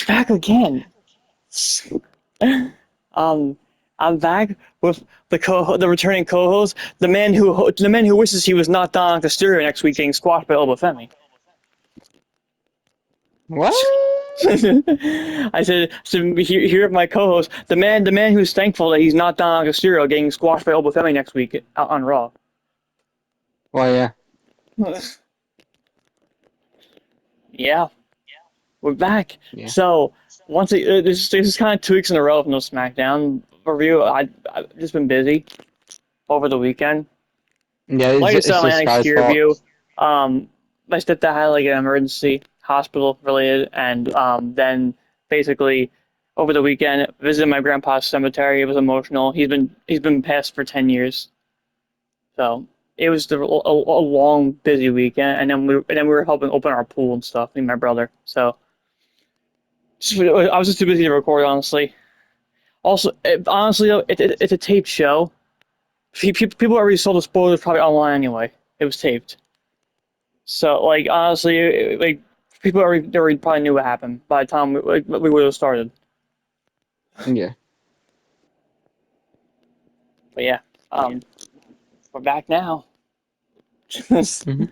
back again. I'm back with the returning co-host, the man who wishes he was not Dominik Mysterio next week getting squashed by Oba Femi. What? I said, so here my co-host, the man who's thankful that he's not Dominik Mysterio getting squashed by Oba Femi next week out on Raw. Well, yeah. Yeah, we're back. Yeah. So this is kind of 2 weeks in a row of no SmackDown review. I've just been busy over the weekend. Yeah, Like I said, it's my this guy's NXT fault. review, my stepdad had like an emergency hospital related, and then basically over the weekend visited my grandpa's cemetery. It was emotional. He's been passed for 10 years, so it was a long busy weekend. And then we were helping open our pool and stuff. Me and my brother. So I was just too busy to record, honestly. Also, honestly though, it's a taped show. People already saw the spoilers probably online anyway. It was taped. So, like, honestly, like, people already probably knew what happened by the time we would have started. Yeah. But yeah, we're back now. Mm-hmm.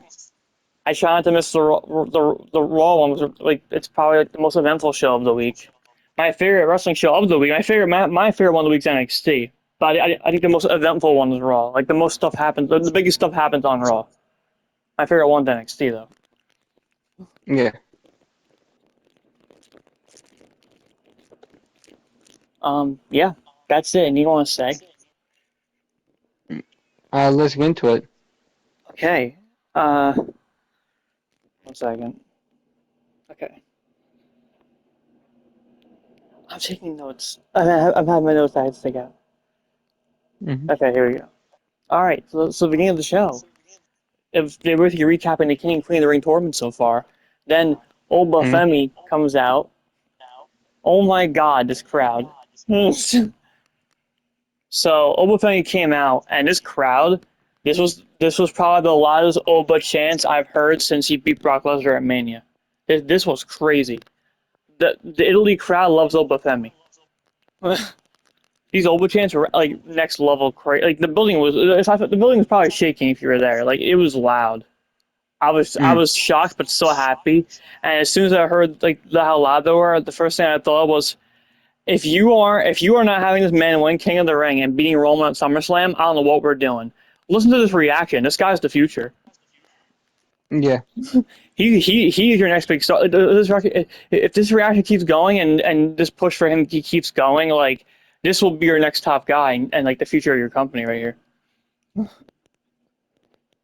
I try not to miss the Raw one. Was like it's probably like the most eventful show of the week. My favorite wrestling show of the week. My favorite one of the week is NXT. But I think the most eventful one is Raw. Like the most stuff happens. The biggest stuff happens on Raw. My favorite one's NXT though. Yeah. Yeah, that's it. And you want to say? Let's get into it. Okay. 1 second. Okay. I'm taking notes. I've had my notes I had to take out. Mm-hmm. Okay, here we go. All right. So the beginning of the show. If they were recapping the King and Queen of the Ring tournament so far, then Oba Mm-hmm. Femi comes out. Oh my God, this crowd. So Oba Femi came out, and this crowd, this was probably the loudest Oba chants I've heard since he beat Brock Lesnar at Mania. This was crazy. The Italy crowd loves Oba Femi. These Oba chants were like next level crazy. Like the building was probably shaking if you were there. Like it was loud. I was shocked but so happy. And as soon as I heard like how loud they were, the first thing I thought was, if you are not having this man win King of the Ring and beating Roman at SummerSlam, I don't know what we're doing. Listen to this reaction. This guy's the future. Yeah. He is your next big star. If this reaction keeps going and this push for him keeps going, like this will be your next top guy and like the future of your company right here.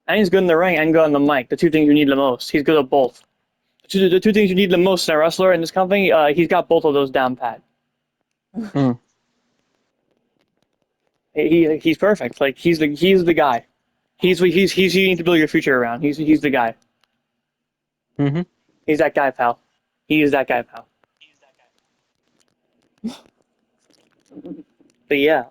And he's good in the ring and good on the mic. The two things you need the most. He's good at both. The two things you need the most in a wrestler in this company, he's got both of those down pat. Mm. He's perfect. Like he's the guy. He's you need to build your future around. He's the guy. Mm-hmm. He's that guy, pal. He is that guy, pal. But yeah,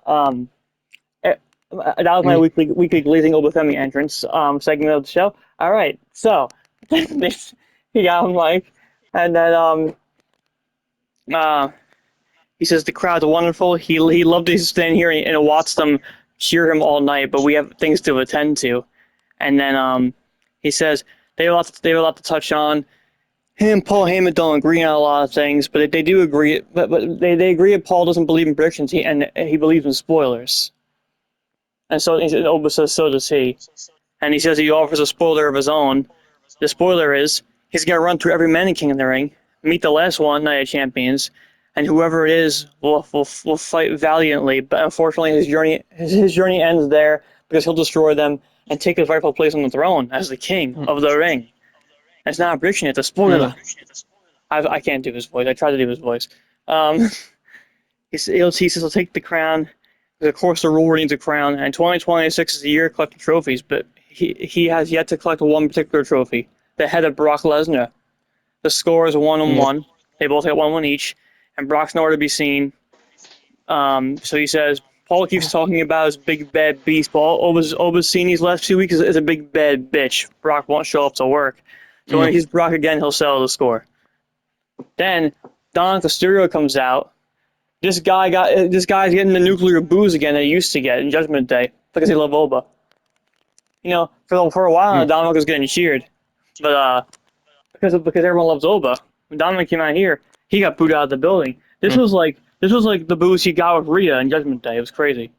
that was my weekly glazing Oba Femi entrance segment of the show. All right, so he got on mic, and then he says the crowd's wonderful. He loved to stand here and watch them cheer him all night, but we have things to attend to. And then he says they have a lot to touch on. Him and Paul Heyman don't agree on a lot of things, but they do agree. But they agree that Paul doesn't believe in predictions. He believes in spoilers. And so Oba says so does he. And he says he offers a spoiler of his own. The spoiler is he's gonna run through every man in King of the Ring, meet the last one, Night of Champions, and whoever it is will fight valiantly. But unfortunately, his journey ends there because he'll destroy them and take his rightful place on the throne as the king of the ring. It's not a prediction; it's a spoiler. I can't do his voice. I tried to do his voice. He says he'll take the crown. Of course, the ruler needs a crown, and 2026 is the year of collecting trophies. But he has yet to collect one particular trophy: the head of Brock Lesnar. The score is 1-1. They both got 1-1 each, and Brock's nowhere to be seen. So he says Paul keeps talking about his big bad beast. Paul Oba's seen these last 2 weeks is a big bad bitch. Brock won't show up to work. So when he's Brock again, he'll settle the score. Then Mysterio comes out. This guy's getting the nuclear booze again that he used to get in Judgment Day because he loved Oba. You know, for a while, Dominik was getting cheered, but because everyone loves Oba. When Dominik came out here, he got booed out of the building. This was like the booze he got with Rhea in Judgment Day. It was crazy.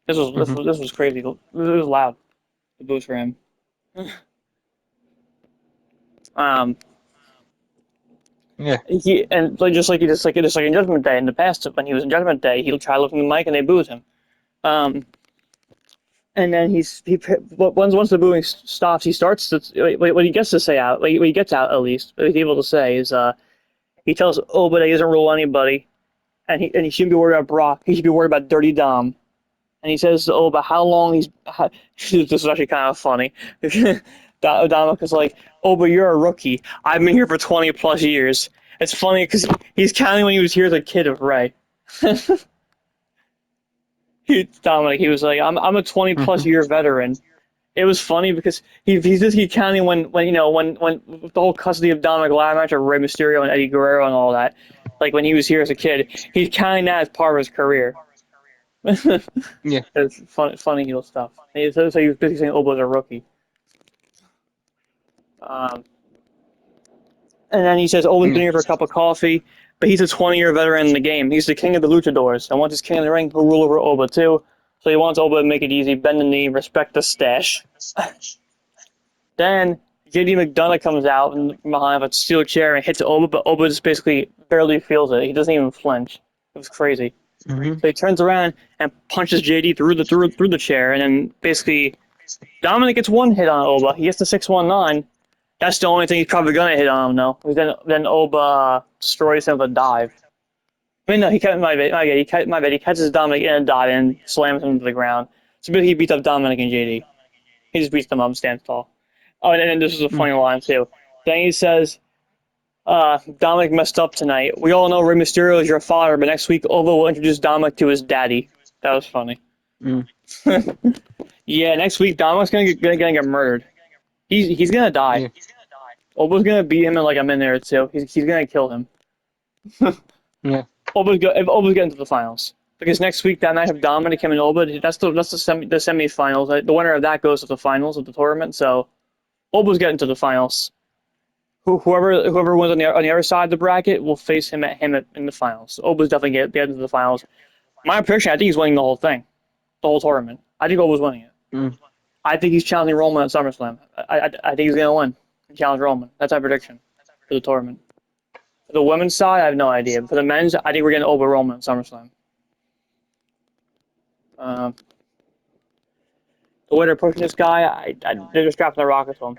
This was crazy. It was loud. The booze for him. Yeah. Just like in Judgment Day in the past when he was in Judgment Day, he'll try lifting the mic and they booed him. And then once the booing stops, he starts to what he gets to say out, what he gets out at least, what he's able to say is he tells Oba that he doesn't rule anybody, and he shouldn't be worried about Brock. He should be worried about Dirty Dom. And he says to Oba how long this is actually kind of funny. Dominik is like, Oba, you're a rookie. I've been here for 20 plus years. It's funny because he's counting when he was here as a kid of Ray. Dominik, he was like, I'm a 20 plus year veteran. It was funny because he's counting when the whole custody of Dominik last match of Rey Mysterio and Eddie Guerrero and all that, like when he was here as a kid, he's counting that as part of his career. Yeah. It's funny little stuff. So he was basically saying Oba's a rookie. And then he says Oba's been here for a cup of coffee, but he's a 20-year veteran in the game. He's the king of the luchadors, and once he's king of the ring, he'll rule over Oba too. So he wants Oba to make it easy, bend the knee, respect the stash. Then JD McDonagh comes out from behind a steel chair and hits Oba, but Oba just basically barely feels it. He doesn't even flinch. It was crazy. So he turns around and punches JD through the chair, and then basically Dominik gets one hit on Oba. He gets the 619. That's the only thing he's probably gonna hit on him, though. Then Oba destroys him with a dive. I mean, no, he catches Dominik in a dive and slams him to the ground. So he beats up Dominik and JD. He just beats them up and stands tall. Oh, and then this is a funny line too. Then he says, Dominik messed up tonight. We all know Rey Mysterio is your father, but next week Oba will introduce Dominik to his daddy. That was funny. Yeah, next week Dominik's gonna get murdered. He's gonna die. Yeah. Oba's gonna beat him in like a minute or two. He's gonna kill him. Yeah. Oba's getting to the finals because next week that match of Dominik, him and Oba, that's the semifinals. The winner of that goes to the finals of the tournament. So Oba's getting to the finals. Whoever wins on the other side of the bracket will face him in the finals. So Oba's definitely getting to the finals. My prediction, I think he's winning the whole thing, the whole tournament. I think Oba's winning it. I think he's challenging Roman at SummerSlam. I think he's gonna win and challenge Roman. That's my prediction for the tournament. For the women's side, I have no idea. For the men's, I think we're getting Oba Roman at SummerSlam. The way they're pushing this guy, they're just strapping the rocket to him.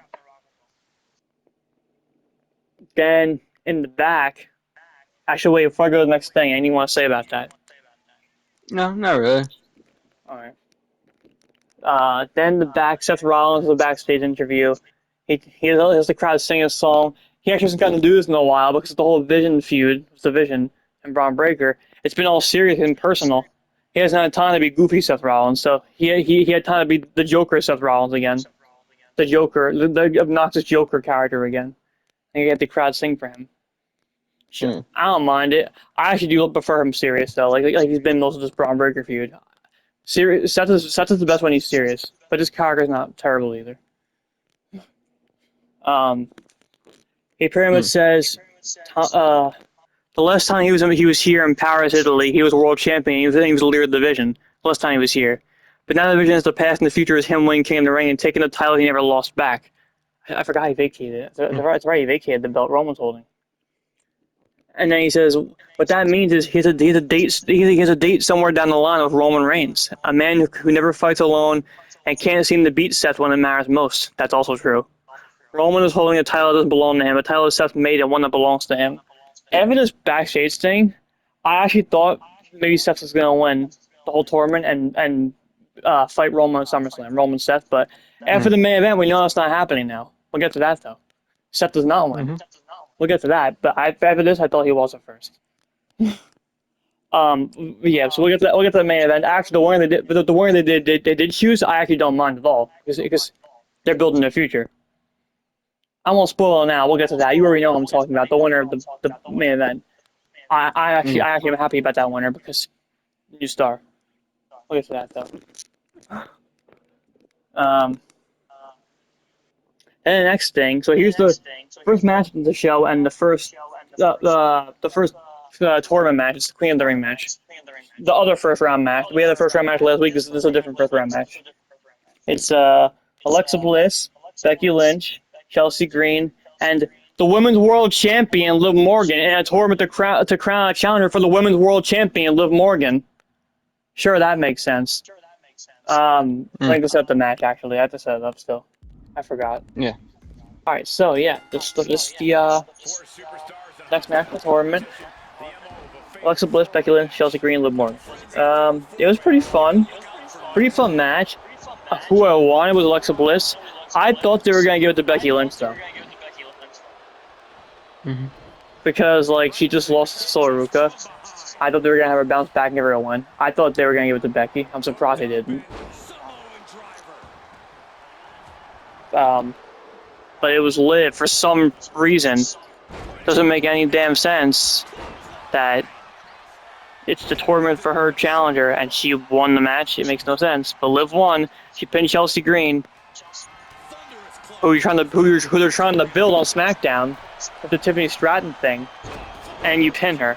Then in the back, actually, wait, before I go to the next thing, anything you want to say about that? No, not really. All right. Then the back, Seth Rollins, the backstage interview. He has the crowd sing a song. He actually hasn't gotten to do this in a while because of the whole Vision feud, the Vision and Braun Breaker. It's been all serious and personal. He hasn't had time to be goofy Seth Rollins, so he had time to be the Joker Seth Rollins again. The Joker, the obnoxious Joker character again. And he had the crowd sing for him. Sure. I don't mind it. I actually do prefer him serious though. Like he's been most of this Braun Breaker feud. Serious. Seth is the best when he's serious, but his character's not terrible either. He pretty much says, the last time he was here in Paris, Italy, he was world champion. He was leader of the division. The last time he was here, but now the division is the past, and the future is him winning King of the Ring and taking the title he never lost back. I forgot he vacated it. That's right, he vacated the belt Roman's holding. And then he says, what that means is he has a date somewhere down the line with Roman Reigns, a man who never fights alone and can't seem to beat Seth when it matters most. That's also true. Roman is holding a title that doesn't belong to him, a title that Seth made and one that belongs to him. After this backstage thing, I actually thought maybe Seth was going to win the whole tournament and fight Roman at SummerSlam, Roman Seth, but after the main event, we know that's not happening now. We'll get to that, though. Seth does not win. We'll get to that, but after this, I thought he was at first. Yeah, so we'll get to the main event. Actually, the winner they did choose, I actually don't mind at all because they're building their future. I won't spoil it now. We'll get to that. You already know what I'm talking about. The winner of the main event. I actually am happy about that winner because new star. We'll get to that though. And the next thing. So here's the first match of the show and the first tournament match. It's the Queen of the Ring match. The other first round match. We had the first round match last week. This is a different first round match. It's Alexa Bliss, Becky Lynch, Chelsea Green, and the Women's World Champion Liv Morgan in a tournament to crown a challenger for the Women's World Champion Liv Morgan. Sure, that makes sense. I think to set up the match. Actually, I have to set it up still. I forgot. Yeah. All right, so yeah, this the next match of the tournament. Alexa Bliss, Becky Lynch, Chelsea Green, Liv Morgan. It was pretty fun match. Who I wanted was Alexa Bliss. I thought they were gonna give it to Becky Lynch though, because like she just lost to Ruca. I thought they were gonna have her bounce back and give her a win. I thought they were gonna give it to Becky. I'm surprised they didn't. But it was Liv for some reason. Doesn't make any damn sense that it's the tournament for her challenger and she won the match. It makes no sense. But Liv won. She pinned Chelsea Green, who they're trying to build on SmackDown with the Tiffany Stratton thing, and you pin her.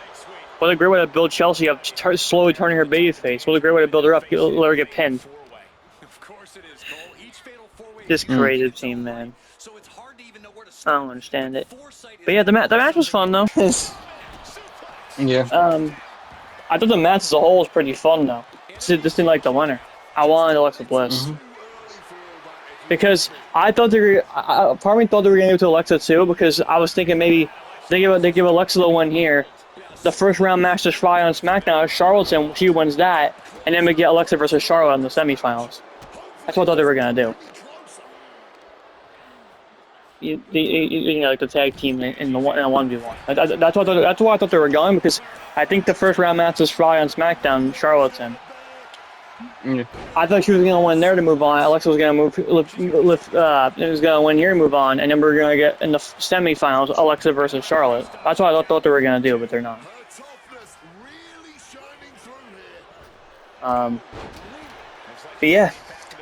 What a great way to build Chelsea up, slowly turning her babyface. What a great way to build her up, let her get pinned. This creative team, man. I don't understand it. But yeah, the match was fun though. Yeah. I thought the match as a whole was pretty fun though. Just didn't like the winner. I wanted Alexa Bliss. Because I thought part of me thought they were gonna give it to Alexa too, because I was thinking maybe they give Alexa the win here. The first round match this Friday on SmackDown, Charlotte, she wins that, and then we get Alexa versus Charlotte in the semifinals. That's what I thought they were gonna do. You know, like the tag team in a 1v1. That's why I thought they were going, because I think the first round match is Friday on SmackDown, Charlotte's in. I thought she was gonna win there to move on. Alexa was gonna was gonna win here to move on, and then we're gonna get in the semifinals Alexa versus Charlotte. That's what I thought they were gonna do, but they're not. But yeah,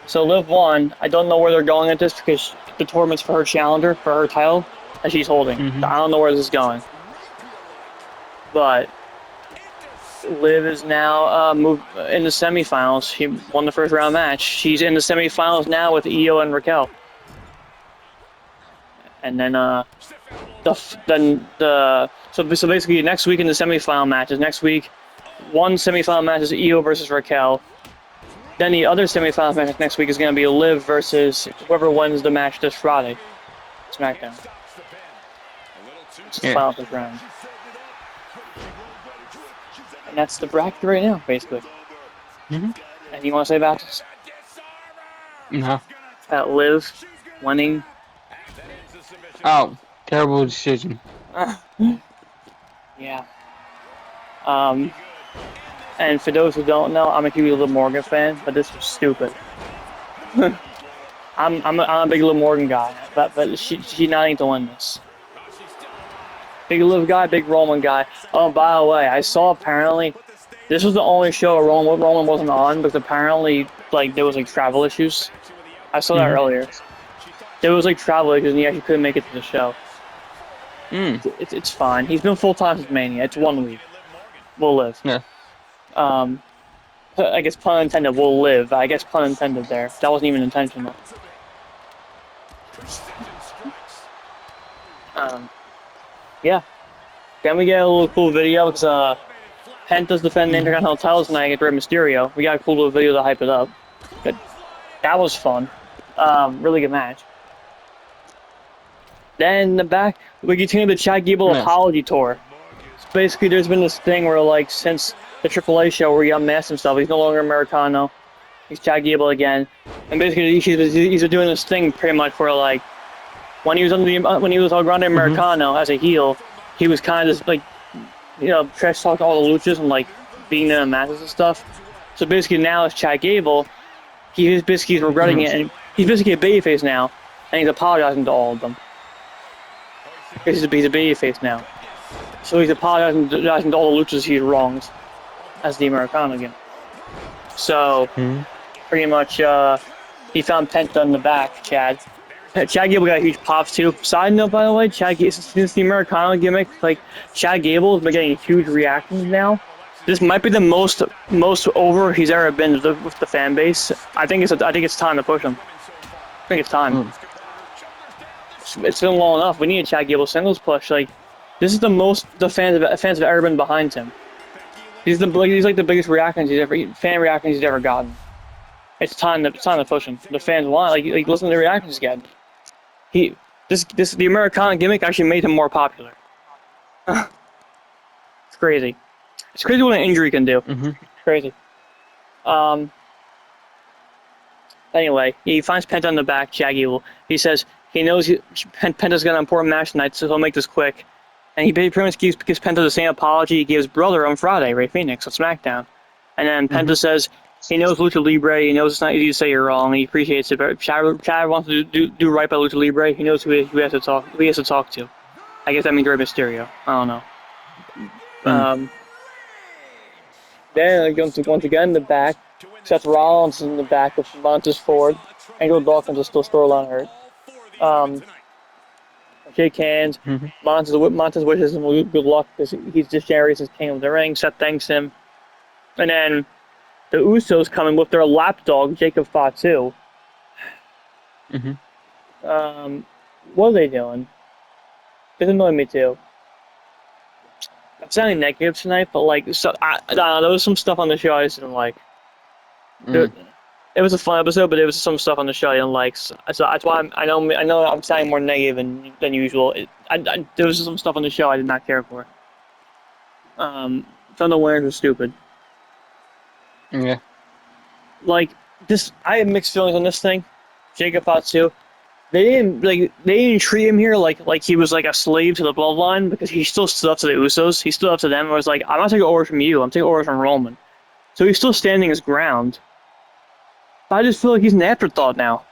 so Liv won. I don't know where they're going at this because the tournament's for her challenger, for her title that she's holding. So I don't know where this is going. But Liv is now moved in the semifinals. She won the first round match. She's in the semifinals now with Io and Raquel. And then so basically next week in the semifinal matches. Next week, one semifinal match is Io versus Raquel. Then the other semifinal match next week is going to be Liv versus whoever wins the match this Friday, SmackDown. It's the final first round. And that's the bracket right now, basically. Anything you want to say about this? No. Liv winning. Oh, terrible decision. Yeah. And for those who don't know, I'm a huge Liv Morgan fan, but this was stupid. I'm a big Liv Morgan guy, but she not need to win this. Big Liv guy, big Roman guy. Oh, by the way, I saw apparently this was the only show Roman wasn't on because apparently like there was like travel issues. I saw that earlier. There was like travel issues and he actually couldn't make it to the show. It's fine. He's been full time since Mania. It's 1 week. We'll live. Yeah. I guess pun intended. We'll live. I guess pun intended there. That wasn't even intentional. Yeah. Then we get a little cool video because Penta's defending the Intercontinental titles tonight against Mysterio. We got a cool little video to hype it up. But that was fun. Really good match. Then in the back, we continue the Chad Gable apology tour. So basically, there's been this thing where, like, since the AAA show where he unmasked himself, he's no longer Americano. He's Chad Gable again, and basically he's doing this thing pretty much where, like, when he was El Grande Americano as a heel, he was kind of just like, you know, trash talking all the luchas and like beating them in matches and stuff. So basically now as Chad Gable, he's regretting it, and he's basically a babyface now, and he's apologizing to all of them. He's a babyface now. So he's apologizing to all the luchas he's wronged as the Americano again. So, pretty much, he found Penta in the back, Chad. Chad Gable got huge pops too. Side note, by the way, since the Americano gimmick, like, Chad Gable has been getting huge reactions now. This might be the most over he's ever been with the fan base. I think it's time to push him. I think it's time. It's been long enough. We need a Chad Gable singles push. Like, this is the most the fans have ever been behind him. He's like the biggest fan reactions he's ever gotten. It's time to push him. The fans want like listen to the reactions again. The Americana gimmick actually made him more popular. It's crazy. It's crazy what an injury can do. It's crazy. Anyway, he finds Penta in the back, Chad Gable. He says he knows Penta's got an important match tonight, so he'll make this quick. And he pretty much gives Penta the same apology he gave his brother on Friday, Ray Phoenix, on SmackDown. And then Penta says he knows Lucha Libre, he knows it's not easy to say you're wrong, he appreciates it, but Chad wants to do right by Lucha Libre, he knows who he has to talk to. I guess that means Rey Mysterio. I don't know. Then once again in the back, Seth Rollins is in the back with Montez Ford. Angel Dawkins is still storyline hurt. Shake hands. Montez wishes him good luck because he's just Jerry's his king of the ring. Seth thanks him. And then the Usos come in with their lapdog, Jacob Fatu. What are they doing? This annoyed me too. I'm sounding negative tonight, but like, I don't know, there was some stuff on the show I just didn't like. It was a fun episode, but there was some stuff on the show I didn't like. So that's why I know I'm sounding more negative than usual. There was some stuff on the show I did not care for. Some of the winners were stupid. Yeah. Like this, I have mixed feelings on this thing. Jacob Fatu. They didn't treat him here like he was like a slave to the bloodline because he still stood up to the Usos. He stood up to them and was like, I'm not taking orders from you. I'm taking orders from Roman. So he's still standing his ground. But I just feel like he's an afterthought now.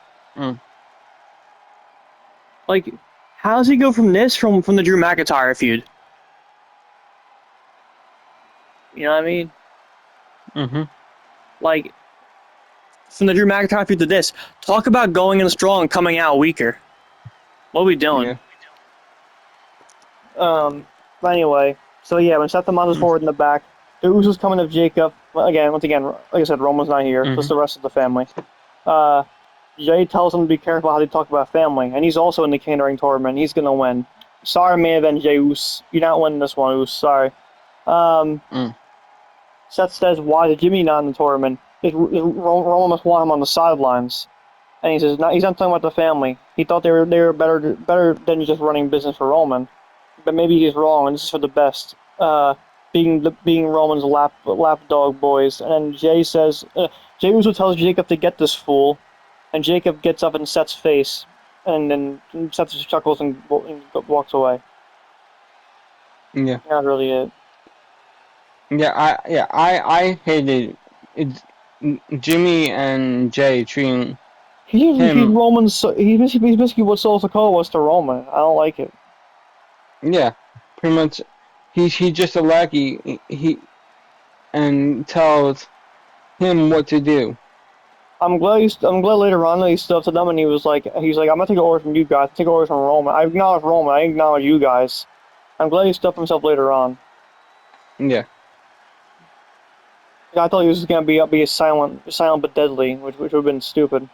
Like, how does he go from this from the Drew McIntyre feud? You know what I mean? Like, from the Drew McIntyre feud to this, talk about going in strong and coming out weaker. What are we doing? But anyway, so yeah, when Seth Montez forward in the back, the Usos coming to Jacob. Once again, like I said, Roman's not here. Just the rest of the family. Jay tells him to be careful how they talk about family, and he's also in the catering tournament. He's gonna win. Sorry, main event, Jey Uso. You're not winning this one, Uso. Sorry. Seth says, "Why is Jimmy not in the tournament? Roman must want him on the sidelines." And he says, "He's not talking about the family. He thought they were better than just running business for Roman, but maybe he's wrong, and this is for the best." Being Roman's lapdog boys, and then Jay says, Jey Uso tells Jacob to get this fool, and Jacob gets up in Seth's face, and then Seth just chuckles and walks away. Yeah. Not really it. I hated it. Jimmy and Jay treating He's him. Roman's. He's basically what Solo Sikoa was to Roman. I don't like it. Yeah, pretty much. He's just a lackey. He and tells him what to do. I'm glad later on he stood up to them and he's like, I'm not taking orders from you guys. I'm taking orders from Roman. I acknowledge Roman. I acknowledge you guys. I'm glad he stood up for himself later on. Yeah. I thought he was gonna be a silent but deadly, which would have been stupid.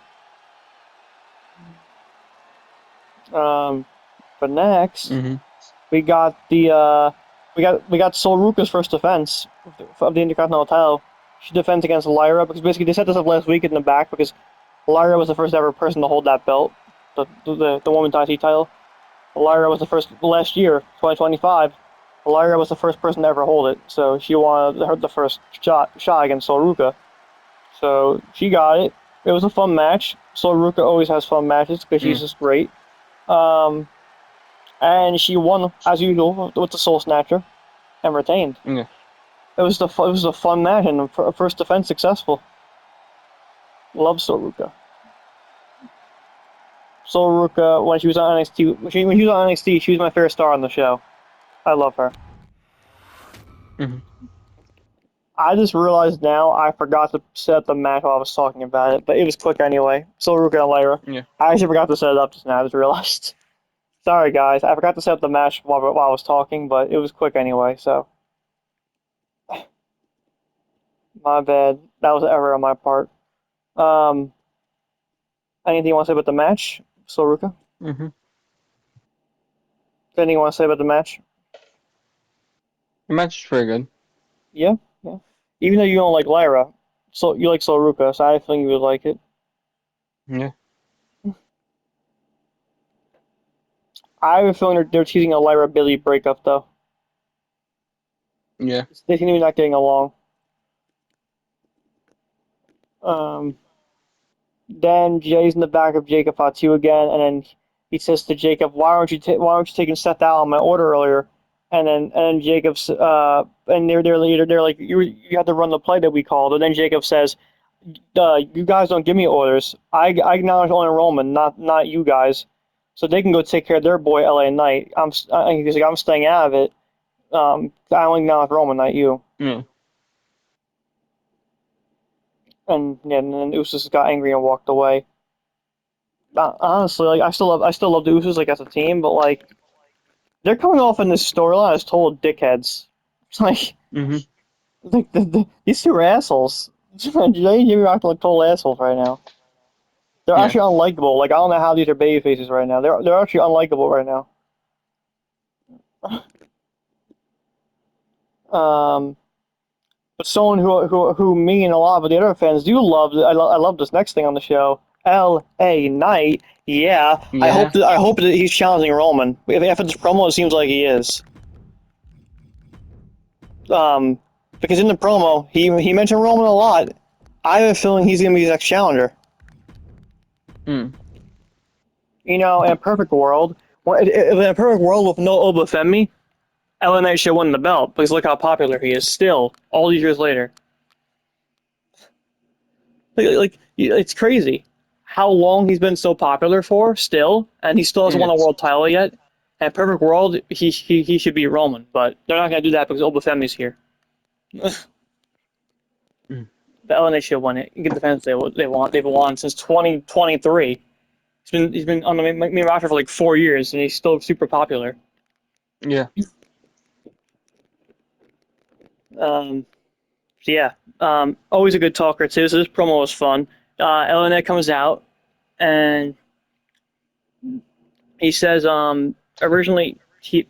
But next, we got we got Sol Ruca's first defense of the Intercontinental title. She defends against Lyra because basically they set this up last week in the back because Lyra was the first ever person to hold that belt, the women's IC title. Lyra was the first last year, 2025. Lyra was the first person to ever hold it, so she wanted the first shot against Sol Ruca. So she got it. It was a fun match. Sol Ruca always has fun matches because she's just great. And she won as usual with the Soul Snatcher, and retained. Yeah. It was a fun match and first defense successful. Love Sol Ruca. Sol Ruca when she was on NXT, she was my favorite star on the show. I love her. Mhm. I just realized now I forgot to set up the match while I was talking about it, but it was quick anyway. So Ruca and Lyra. Yeah. I actually forgot to set it up just now. I just realized. Sorry guys, I forgot to set up the match while I was talking, but it was quick anyway. So my bad. That was an error on my part. Um, anything you want to say about the match, So Ruca? Mhm. Anything you want to say about the match? The match is pretty good. Yeah, yeah. Even though you don't like Lyra, so you like Ruca, so I think you would like it. Yeah. I have a feeling they're teasing a Lyra Billy breakup though. Yeah. They seem to be not getting along. Um, then Jay's in the back of Jacob Fatu again, and then he says to Jacob, why aren't you taking Seth out on my order earlier?" And then Jacob's and they're like, you had to run the play that we called. And then Jacob says, you guys don't give me orders. I acknowledge only Roman, not you guys. So they can go take care of their boy LA Knight. He's like, I'm staying out of it. I only acknowledge Roman, not you. Yeah. And then Usos got angry and walked away. Honestly, like I still love the Usos like as a team, but like they're coming off in this storyline as total dickheads. It's Mhm. these two are assholes. Jay and Jimmy Rock look total assholes right now. They're Yeah. actually unlikable. Like I don't know how these are baby faces right now. They're actually unlikable right now. Um, but someone who me and a lot of the other fans do love. I love this next thing on the show. L.A. Knight. Yeah, Yeah. I hope that he's challenging Roman. If after this promo, it seems like he is. Um, because in the promo, he mentioned Roman a lot. I have a feeling he's gonna be his next challenger. Mm. You know, in a perfect world, in a perfect world with no Oba Femi, LA Knight should win the belt because look how popular he is still, all these years later. It's crazy how long he's been so popular for still, and he still hasn't won Yeah. a world title yet. In a perfect world, he should be Roman, but they're not gonna do that because Oba Femi's here. Mm. The LA Knight should win it. Get the fans they want. They've won since 2023. He's been on the main roster for like 4 years, and he's still super popular. Yeah. Um, so yeah, always a good talker too. So this promo was fun. LNA comes out and he says, originally he's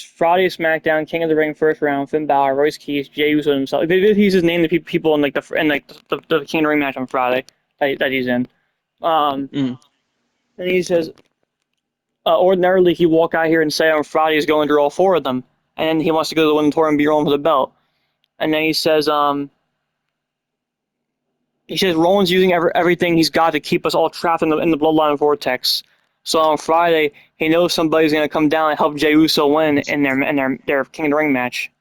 Friday SmackDown, King of the Ring, first round, Finn Balor, Royce Keys, Jey Uso himself. He's his name to people in the King of the Ring match on Friday that he's in. Mm. And he says, ordinarily he'd walk out here and say on Friday he's going through all four of them, and he wants to go to the Women's Tour and be rolling for the belt. And then he says Rollins using everything he's got to keep us all trapped in the bloodline vortex. So on Friday, he knows somebody's gonna come down and help Jey Uso win in their King of the Ring match.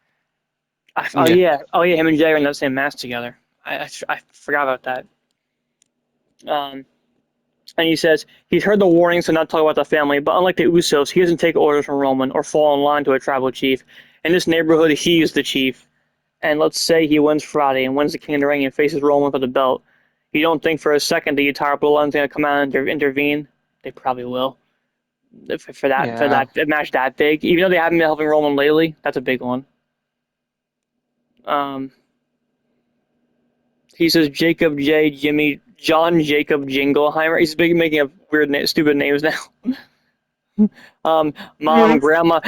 Yeah. Oh yeah, him and Jey are in that same match together. I forgot about that. Um, and he says he's heard the warnings to not talk about the family, but unlike the Usos, he doesn't take orders from Roman or fall in line to a tribal chief. In this neighborhood, he is the chief. And let's say he wins Friday and wins the King of the Ring and faces Roman for the belt. You don't think for a second the entire bloodline's going to come out and intervene? They probably will. For Yeah. that match that big, even though they haven't been helping Roman lately, that's a big one. Um, he says Jacob J. Jimmy John Jacob Jingleheimer. He's big making up stupid names now. Mom, Yeah. grandma,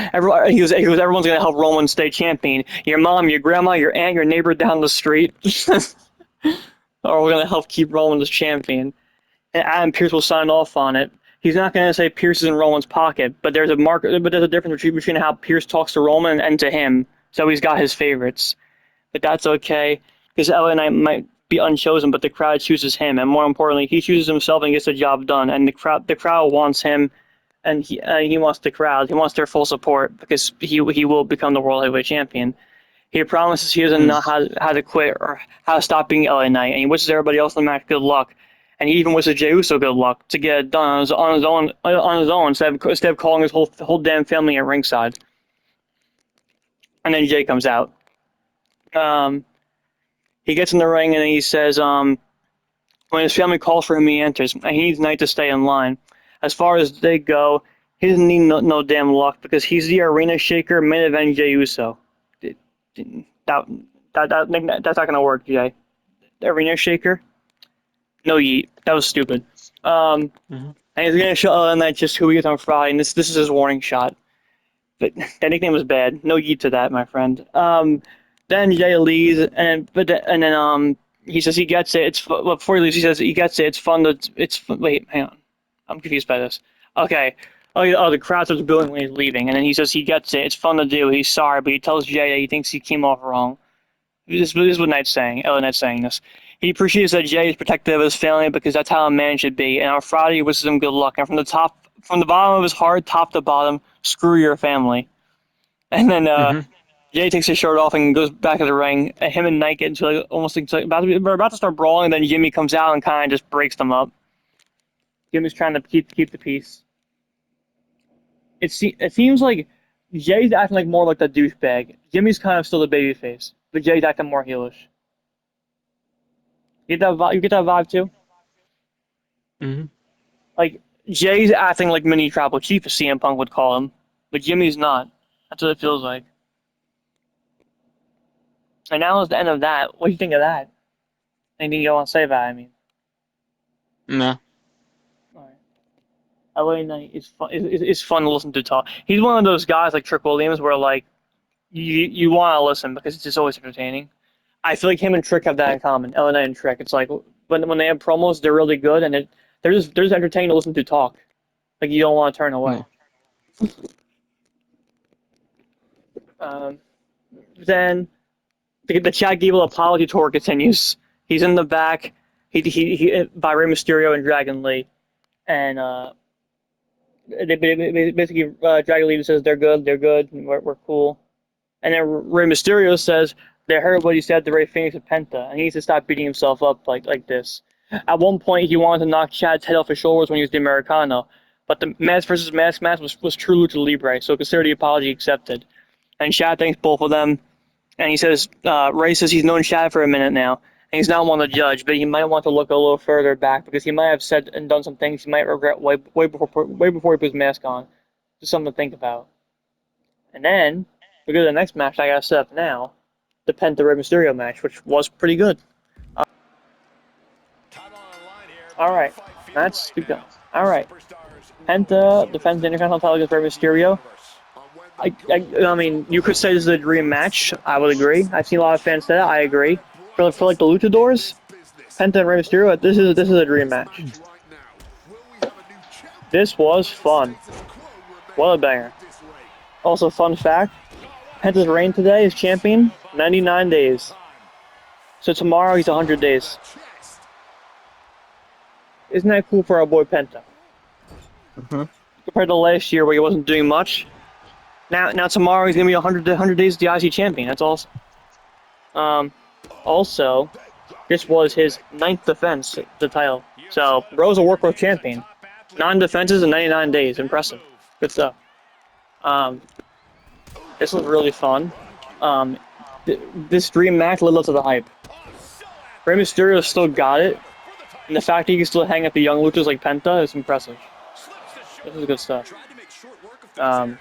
he was everyone's gonna help Roman stay champion. Your mom, your grandma, your aunt, your neighbor down the street. Or we're gonna help keep Roman as champion. And Adam Pearce will sign off on it. He's not gonna say Pearce is in Roman's pocket, but there's a difference between how Pearce talks to Roman and to him. So he's got his favorites, but that's okay because LA Knight might be unchosen, but the crowd chooses him, and more importantly, he chooses himself and gets the job done. And the crowd wants him, and he wants the crowd. He wants their full support because he will become the world heavyweight champion. He promises he doesn't Mm. know how to quit or how to stop being LA Knight, and he wishes everybody else in the match good luck. And he even wishes Jey Uso good luck to get it done on his own instead of calling his whole damn family at ringside. And then Jay comes out. He gets in the ring and he says, when his family calls for him, he enters. And he needs Knight to stay in line. As far as they go, he doesn't need no damn luck because he's the arena shaker, main event Jey Uso. That's not going to work, Jay. The arena shaker? No yeet. That was stupid. And he's going to show LA Knight just who he is on Friday, and this is his warning shot. But that nickname was bad. No yeet to that, my friend. Then Jay leaves, and then he says he gets it. Before he leaves, he says he gets it. It's fun to. Wait, hang on. I'm confused by this. Okay. Oh, the crowd starts booing when he's leaving, and then he says he gets it. It's fun to do. He's sorry, but he tells Jay that he thinks he came off wrong. This is what Knight's saying. LA Knight's saying this. He appreciates that Jay is protective of his family because that's how a man should be. And on Friday, he wishes him good luck. And from the bottom of his heart, top to bottom, screw your family. And then Jay takes his shirt off and goes back to the ring. And him and Knight get into we're about to start brawling. And then Jimmy comes out and kind of just breaks them up. Jimmy's trying to keep the peace. It seems like Jay's acting like more like the douchebag. Jimmy's kind of still the babyface, but Jay's acting more heelish. You get that vibe too? Like Jay's acting like mini Tribal Chief, as CM Punk would call him, but Jimmy's not. That's what it feels like. And now is the end of that. What do you think of that? Anything you want to say about it? I mean, No. LA Knight is fun. It's fun to listen to talk. He's one of those guys like Trick Williams where like you want to listen because it's just always entertaining. I feel like him and Trick have that in common. LA Knight and Trick. It's like when they have promos, they're really good and they're just entertaining to listen to talk. Like you don't want to turn away. No. Then the Chad Gable apology tour continues. He's in the back. He by Rey Mysterio and Dragon Lee, and basically Dragon Lee says they're good, we're cool, and then Rey Mysterio says they heard what he said to Rey Fenix and Penta, and he needs to stop beating himself up like this. At one point, he wanted to knock Chad's head off his shoulders when he was the Americano, but the mask versus mask match was true lucha libre, so consider the apology accepted. And Chad thanks both of them, and he says Rey says he's known Chad for a minute now. And he's not one to judge, but he might want to look a little further back because he might have said and done some things he might regret way before he put his mask on. Just something to think about. And then we go to the next match I got set up now, the Penta Rey Mysterio match, which was pretty good. All right, let's keep going. All right, Penta defends the Intercontinental title against Rey Mysterio. I mean, you could say this is a dream match. I would agree. I've seen a lot of fans say that. I agree. For like the Luchadors, Penta and Rey Mysterio, this is a dream match. This was fun. What a banger. Also, fun fact, Penta's reign today as champion, 99 days. So tomorrow he's 100 days. Isn't that cool for our boy Penta? Compared to last year where he wasn't doing much. Now tomorrow he's going to be 100 days the IC champion. That's awesome. Also, this was his 9th defense, the title. So, Bro's a workhorse champion. 9 defenses in 99 days. Impressive. Good stuff. This was really fun. This dream match lived up to the hype. Rey Mysterio still got it. And the fact that he can still hang at the young luchas like Penta is impressive. This is good stuff. What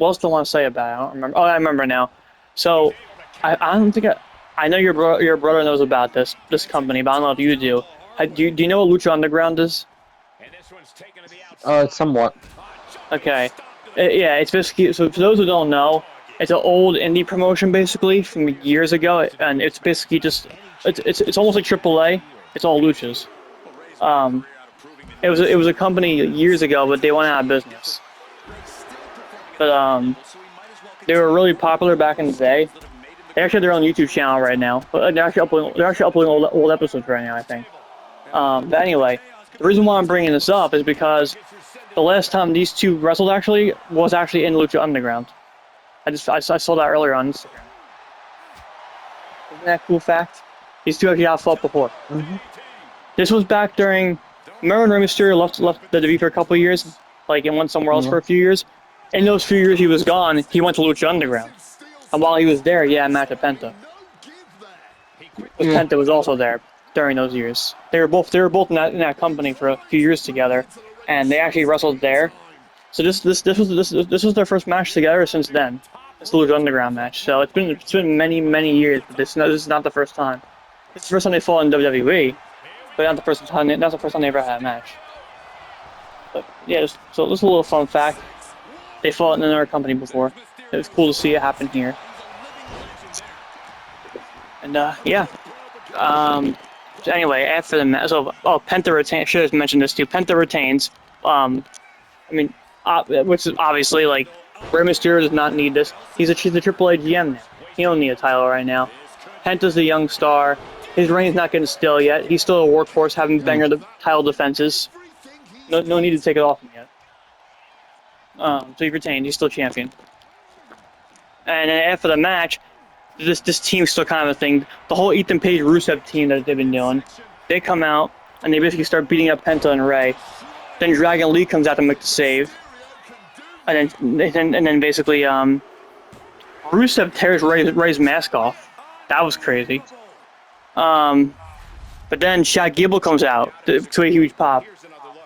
else do I want to say about it? I don't remember. Oh, I remember now. So, I don't think I know your brother knows about this company, but I don't know if you do. Do you know what Lucha Underground is? Somewhat. Okay. Yeah, it's basically, so for those who don't know, it's an old indie promotion basically from years ago, and it's basically just it's almost like AAA. It's all luchas. It was a company years ago, but they went out of business. But they were really popular back in the day. They actually have their own YouTube channel right now. They're actually uploading old episodes right now, I think. But anyway, the reason why I'm bringing this up is because the last time these two wrestled was actually in Lucha Underground. I saw that earlier on Instagram. Isn't that a cool fact? These two actually have fought before. This was back during. Remember when Rey Mysterio left the WWE for a couple of years, like and went somewhere else for a few years. in those few years he was gone, he went to Lucha Underground. And while he was there, yeah, match at Penta. But Yeah. Penta was also there during those years. They were both in that company for a few years together, and they actually wrestled there. So this was their first match together since then. It's the Lucha Underground match. So it's been many years, but this is not the first time. It's the first time they fought in WWE, but not the first time they ever had a match. But yeah, so this is a little fun fact. They fought in another company before. It was cool to see it happen here. And yeah. So anyway, after the match, Penta retains. Should have mentioned this too. Penta retains. I mean, which is obviously like Rey Mysterio does not need this. He's a Triple H GM now. He don't need a title right now. Penta's the young star. His reign's not getting still yet. He's still a workhorse, having banger title defenses. No need to take it off him yet. So he retained. He's still champion. And then after the match, this team's still kind of a thing. The whole Ethan Page Rusev team that they've been doing, they come out and they basically start beating up Penta and Rey. Then Dragon Lee comes out to make the save, and then basically Rusev tears Rey's mask off. That was crazy. But then Chad Gable comes out to a huge pop.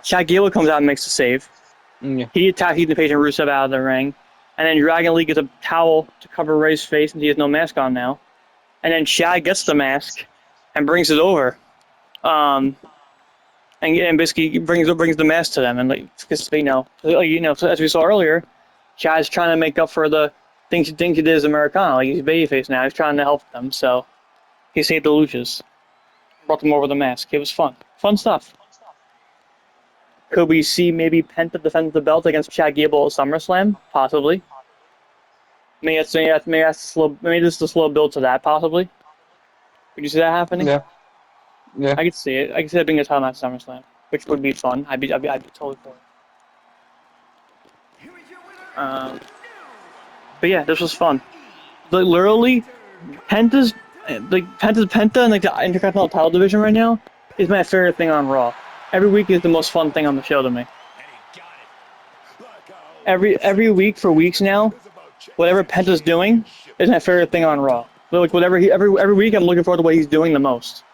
Chad Gable comes out and makes the save. Yeah. He attacks Ethan Page and Rusev out of the ring. And then Dragon Lee gets a towel to cover Rey's face, and he has no mask on now. And then Chad gets the mask and brings it over, and basically brings the mask to them. And because as we saw earlier, Chad's trying to make up for the things he did as Americana. Like he's babyface now. He's trying to help them. So he saved the Luchas, brought them over the mask. It was fun stuff. Could we see maybe Penta defend the belt against Chad Gable at SummerSlam? Possibly. Maybe this is a slow build to that, possibly. Could you see that happening? Yeah. Yeah. I could see it. I could see it being a title match at SummerSlam, which would be fun. I'd be totally for it. But yeah, this was fun. Like literally, Penta and the Intercontinental title division right now is my favorite thing on Raw. Every week is the most fun thing on the show to me. Every week for weeks now, whatever Penta's doing is my favorite thing on Raw. Like whatever every week, I'm looking forward to what he's doing the most.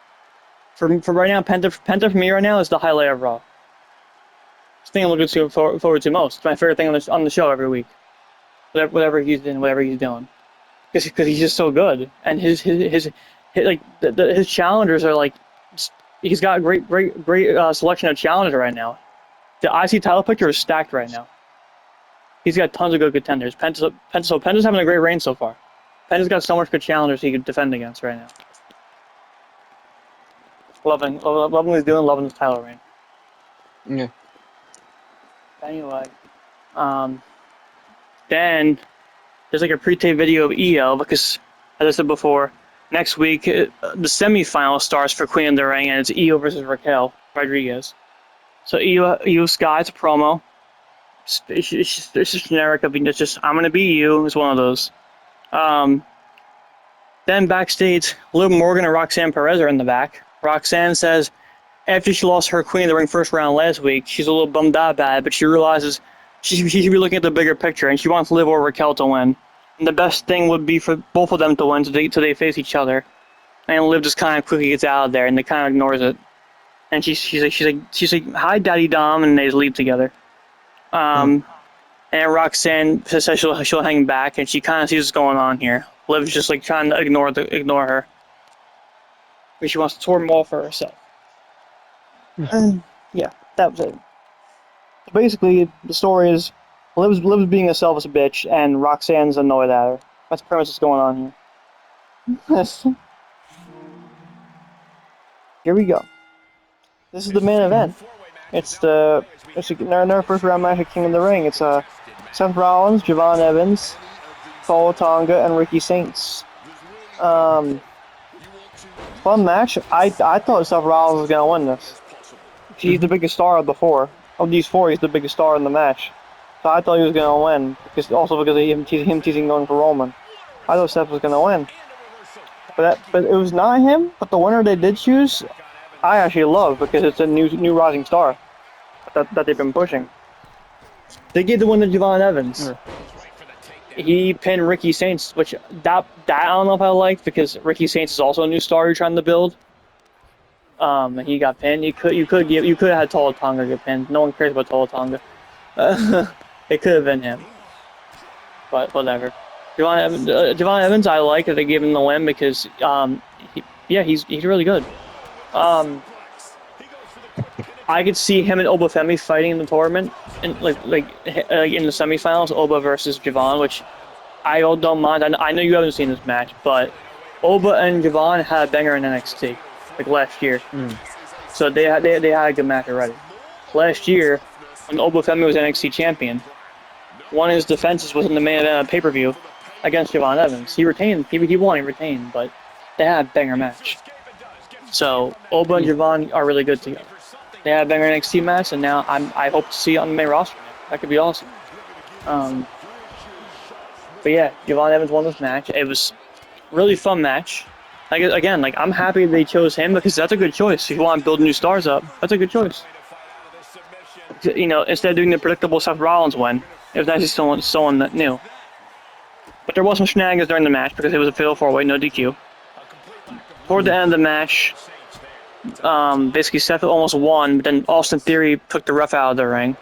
For right now, Penta for me right now is the highlight of Raw. It's the thing I'm looking forward to most. It's my favorite thing on the show every week. Whatever he's doing, because he's just so good, and his challengers are like. He's got a great selection of challengers right now. The IC title picture is stacked right now. He's got tons of good contenders. Penta's having a great reign so far. Penta's got so much good challengers he could defend against right now. Loving what he's doing, loving his title reign. Yeah. Anyway, then there's like a pre-tape video of EO because, as I said before, next week, the semifinal starts for Queen of the Ring, and it's Io versus Raquel Rodriguez. So Io Sky's a promo. It's just generic. I mean, it's just I'm gonna be you. It's one of those. Then backstage, Liv Morgan and Roxanne Perez are in the back. Roxanne says after she lost her Queen of the Ring first round last week, she's a little bummed out about it, but she realizes she should be looking at the bigger picture, and she wants Liv or Raquel to win. And the best thing would be for both of them to win till they face each other. And Liv just kind of quickly gets out of there, and they kind of ignores it. And she's like, hi, Daddy Dom, and they just leave together. And Roxanne says she'll hang back, and she kind of sees what's going on here. Liv's just like trying to ignore her. But she wants to tour them all for herself. And yeah, that was it. So basically, the story is Liv's being a selfish bitch, and Roxanne's annoyed at her. That's pretty much what's going on here. Here we go. This is the main event. It's another first round match at King of the Ring. It's Seth Rollins, JeVon Evans, Tonga, and Ricky Saints. Fun match. I thought Seth Rollins was gonna win this. He's the biggest star of the four. Of these four, he's the biggest star in the match. So I thought he was gonna win, because of him teasing going for Roman. I thought Seth was gonna win. But it was not him. But the winner they did choose, I actually love, because it's a new rising star that they've been pushing. They gave the win to JeVon Evans. He pinned Ricky Saints, which that I don't know if I like because Ricky Saints is also a new star you're trying to build. And he got pinned. You could have had Tonga get pinned. No one cares about Tonga. It could have been him, but whatever. JeVon Evans, I like that they gave him the win because he's really good. I could see him and Oba Femi fighting in the tournament, in like in the semifinals, Oba versus JeVon, which I don't mind. I know you haven't seen this match, but Oba and JeVon had a banger in NXT like last year, so they had a good match already. Last year, when Oba Femi was NXT champion, one of his defenses was in the main event of pay-per-view against JeVon Evans. He retained. He won. He retained, but they had a banger match. So Oba and JeVon are really good together. They had a banger NXT match, and now I hope to see it on the main roster. That could be awesome. But yeah, JeVon Evans won this match. It was a really fun match. Again, I'm happy they chose him because that's a good choice. If you want to build new stars up, that's a good choice. You know, instead of doing the predictable Seth Rollins win, it was actually someone that knew. But there was some shenanigans during the match because it was a fatal 4-way, no DQ. Toward the end of the match, basically Seth almost won, but then Austin Theory took the ref out of the ring.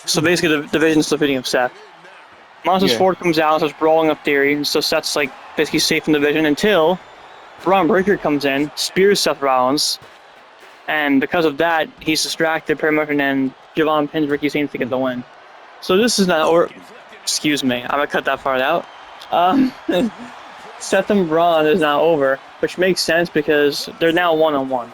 So basically the division's defeating of Seth. Monsters Ford comes out and starts brawling up Theory, so Seth's basically safe in the division until Braun Breaker comes in, spears Seth Rollins, and because of that, he's distracted pretty much, and then JeVon pins Ricky Saints to get the win. So this is not, excuse me, I'm gonna cut that part out. Seth and Braun is now over, which makes sense because they're now 1-on-1.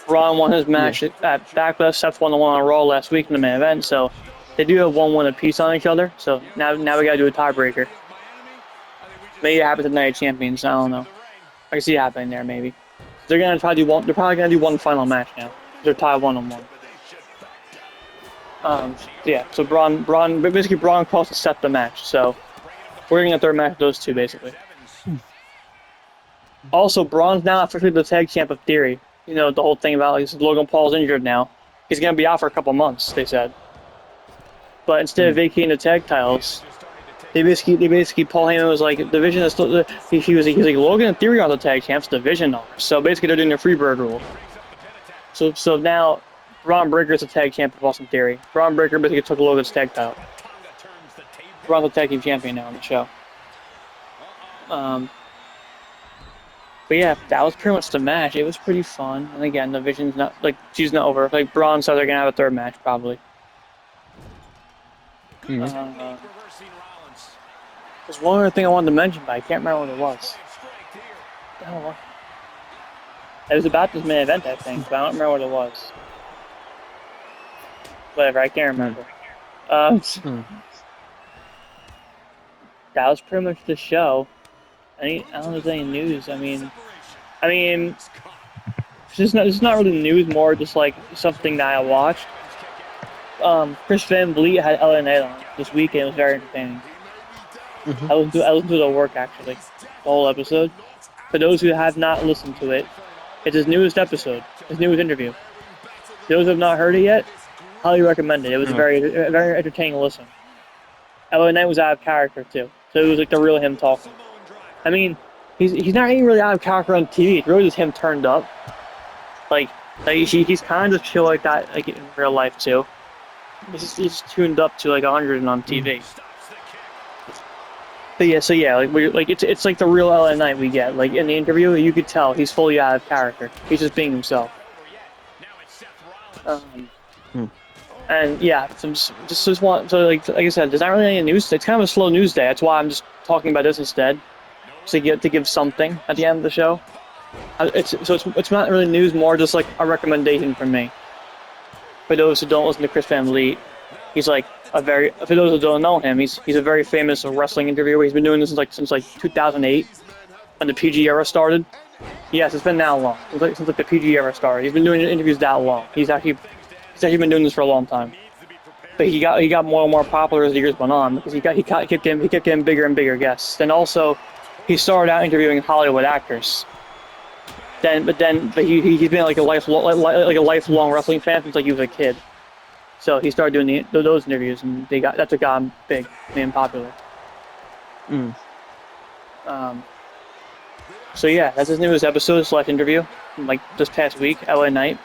Braun won his match at Backlash. Seth won the one on Raw last week in the main event, so they do have 1-1 apiece on each other. So now we gotta do a tiebreaker. Maybe it happens at Night of Champions. I don't know. I can see it happening there. Maybe they're gonna try to do one. They're probably gonna do one final match now. They're tied 1-on-1. Yeah. So Braun calls to set the match. So we're getting a third match of those two basically. Also, Braun's now officially the tag champ of Theory. You know, the whole thing about Logan Paul's injured now. He's going to be out for a couple months, they said. But instead of vacating the tag titles, they basically Paul Heyman was like, division is still, he was like, Logan and Theory are the tag champs, division are. So basically they're doing the Freebird rule. So now, Braun Breaker is the tag champ of Austin Theory. Braun Breaker basically took Logan's tag title. Braun's the tag team champion now on the show. But yeah, that was pretty much the match. It was pretty fun. And again, the division's not, she's not over. Braun said they're going to have a third match, probably. There's one other thing I wanted to mention, but I can't remember what it was. What the hell was it? It was about this main event, I think, but I don't remember what it was. Whatever, I can't remember. That was pretty much the show. I don't know if there's any news. I mean, it's not really news, more just something that I watched. Chris Van Vliet had LA Knight on this weekend. It was very entertaining. I listened to the work actually, the whole episode. For those who have not listened to it, it's his newest episode, his newest interview. Those who have not heard it yet, highly recommend it. It was a very entertaining listen. LA Knight was out of character too, so it was like the real him talking. I mean, he's not even really out of character on TV. It's really just him turned up. He's kind of chill like that, in real life too. He's tuned up to 100 on TV. But yeah, it's like the real LA Knight we get. In the interview, you could tell he's fully out of character. He's just being himself. And yeah, like I said, there's not really any news. It's kind of a slow news day. That's why I'm just talking about this instead. To give something at the end of the show. It's not really news, more just like a recommendation from me. For those who don't listen to Chris Van Vliet, he's for those who don't know him, he's a very famous wrestling interviewer. He's been doing this since 2008, when the PG era started. Yes, it's been that long. Since the PG era started. He's been doing interviews that long. He's actually been doing this for a long time. But he got more and more popular as the years went on because he kept getting bigger and bigger guests. And also, he started out interviewing Hollywood actors. But he's been a lifelong wrestling fan since he was a kid. So he started doing those interviews, and that's what got him big, made him popular. Mm. So yeah, that's his newest episode / interview, from, like this past week, LA Night.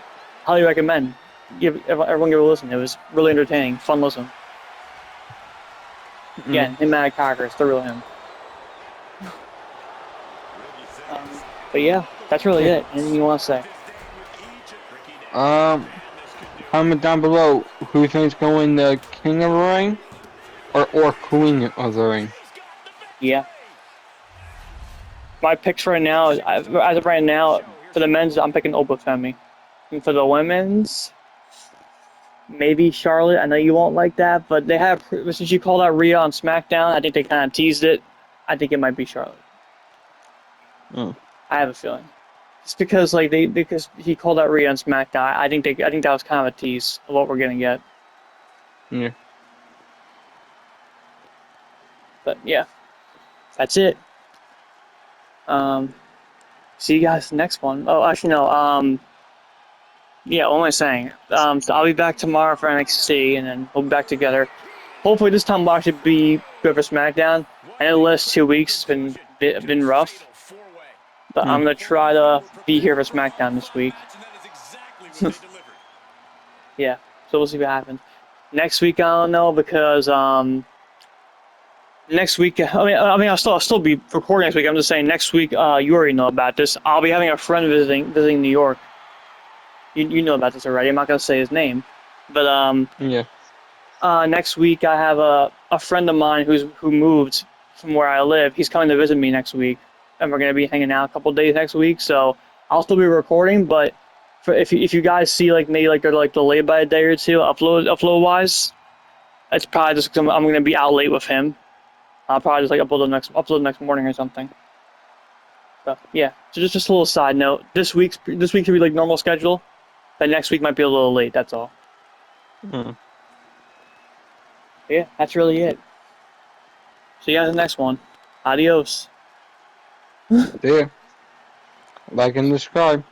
Highly recommend. Everyone give it a listen. It was really entertaining, fun listen. Again, him and Cocker, the real him. But yeah, that's really it. Anything you want to say? Comment down below who you think's going the King of the Ring or Queen of the Ring. Yeah. My picks right now, as of right now, for the men's, I'm picking Oba Femi. And for the women's, maybe Charlotte. I know you won't like that, but they have, since you called out Rhea on SmackDown, I think they kind of teased it. I think it might be Charlotte. Mm. I have a feeling. It's because because he called out Rhea on SmackDown. I think that was kind of a tease of what we're gonna get. Yeah. But yeah, that's it. See you guys next one. Oh, actually no. Yeah, what am I saying? So I'll be back tomorrow for NXT, and then we'll be back together. Hopefully this time will actually be good for SmackDown. I know the last 2 weeks has been rough, but I'm gonna try to be here for SmackDown this week. Yeah, so we'll see what happens. Next week I don't know because next week I mean I'll still be recording next week. I'm just saying next week you already know about this. I'll be having a friend visiting New York. You know about this already. I'm not gonna say his name, but Yeah. next week I have a friend of mine who moved from where I live. He's coming to visit me next week, and we're gonna be hanging out a couple days next week. So I'll still be recording, but if you guys see maybe they're delayed by a day or two upload wise, it's probably just 'cause I'm gonna be out late with him. I'll probably just upload the next morning or something. So yeah, so just a little side note. This week should be like normal schedule, but next week might be a little late. That's all. Yeah, that's really it. See you guys in the next one. Adios. Yeah. Like and subscribe.